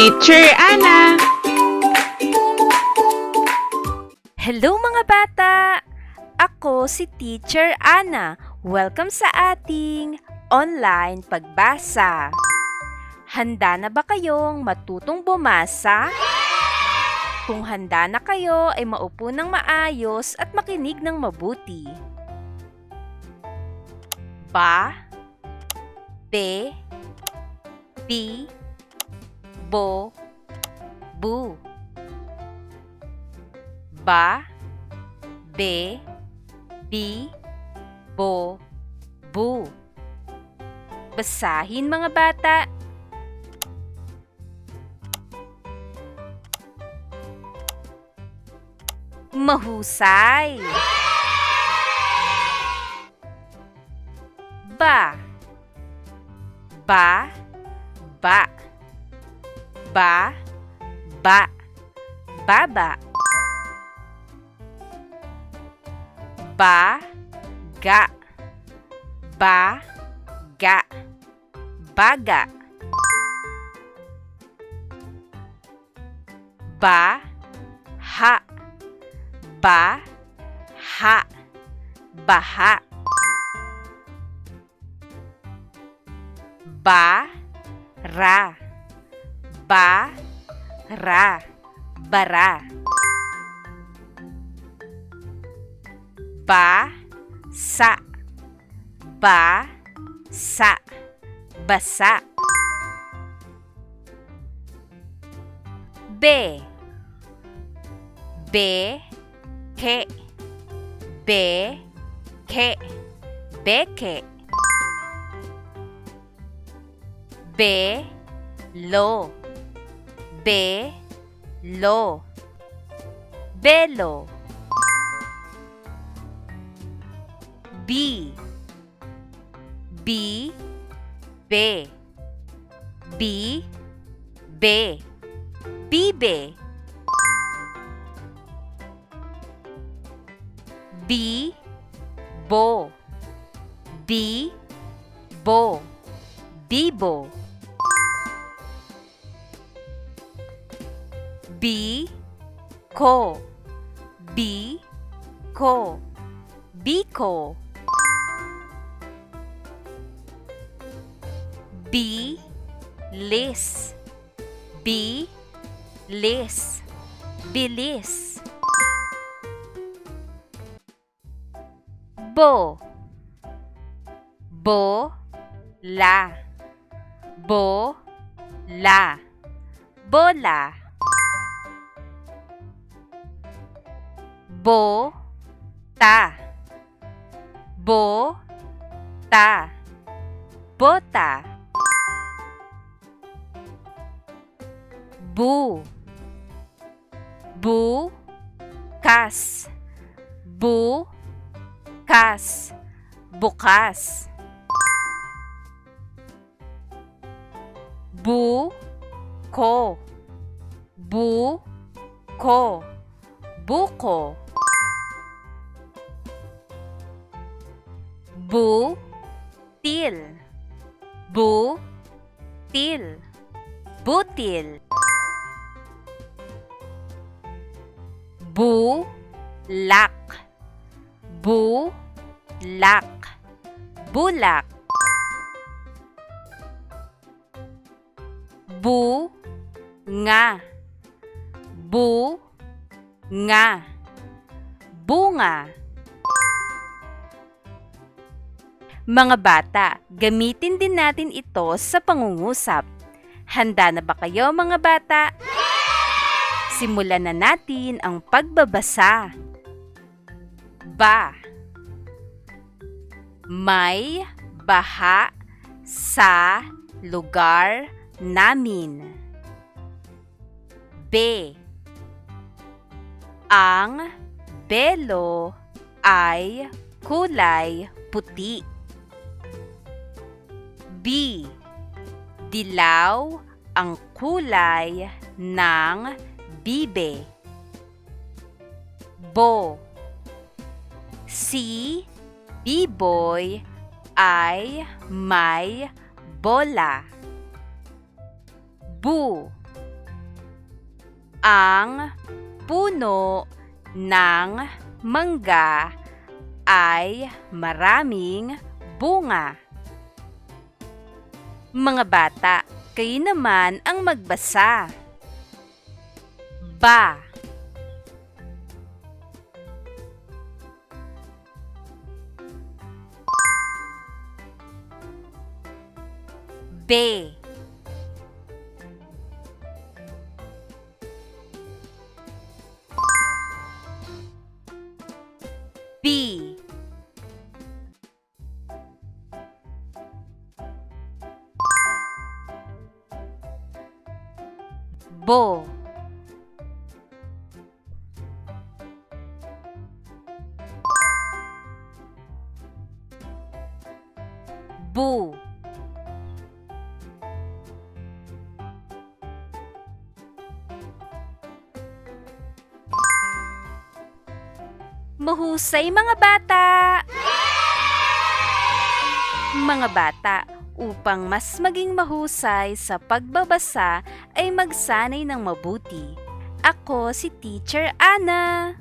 Teacher Ana! Hello mga bata! Ako si Teacher Ana. Welcome sa ating online pagbasa. Handa na ba kayong matutong bumasa? Kung handa na kayo ay maupo ng maayos at makinig ng mabuti. Ba, be, bi, bo, bu. Ba, be, bi, bo, bu. Basahin mga bata. Mahusay. Ba, ba, ba. Ba, ba, baba. Ba, ga. Ba, ga. Baga. Ba, ha. Ba, ha. Baha. Ba, ra. Ba, ra. Bara. Ba, sa. Ba, sa. Basa. Be, be, ke. Be, ke. Beke. Be, lo. Be, lo. Belo. Bi, bi, be. Bi, be. Bibe. Bi, bo. Bi, bo. Bibo. Bi, ko. Bi, ko. Biko. Bi, lis. Bi, lis. Bilis. Bo, bo, la. Bo, la. Bola. Bo, ta. Bo, ta. Bota. Bu, bu, kas. Bu, kas. Bukas. Bu, ko. Bu, ko. Buko. Bu, til. Bu, til. Butil. Bu, lak. Bu, lak. Bulak. Bu, nga. Bu, nga. Bunga. Mga bata, gamitin din natin ito sa pangungusap. Handa na ba kayo mga bata? Simulan na natin ang pagbabasa. Ba, may baha sa lugar namin. Be, ang belo ay kulay puti. B, dilaw ang kulay ng bibe. Bo, si B-boy ay may bola. Bu, Ang puno ng mangga ay maraming bunga. Mga bata, kayo naman ang magbasa. Ba. Be. B. Bo. Bu. Mahusay mga bata! Mga bata, upang mas maging mahusay sa pagbabasa ay magsanay ng mabuti. Ako si Teacher Ana.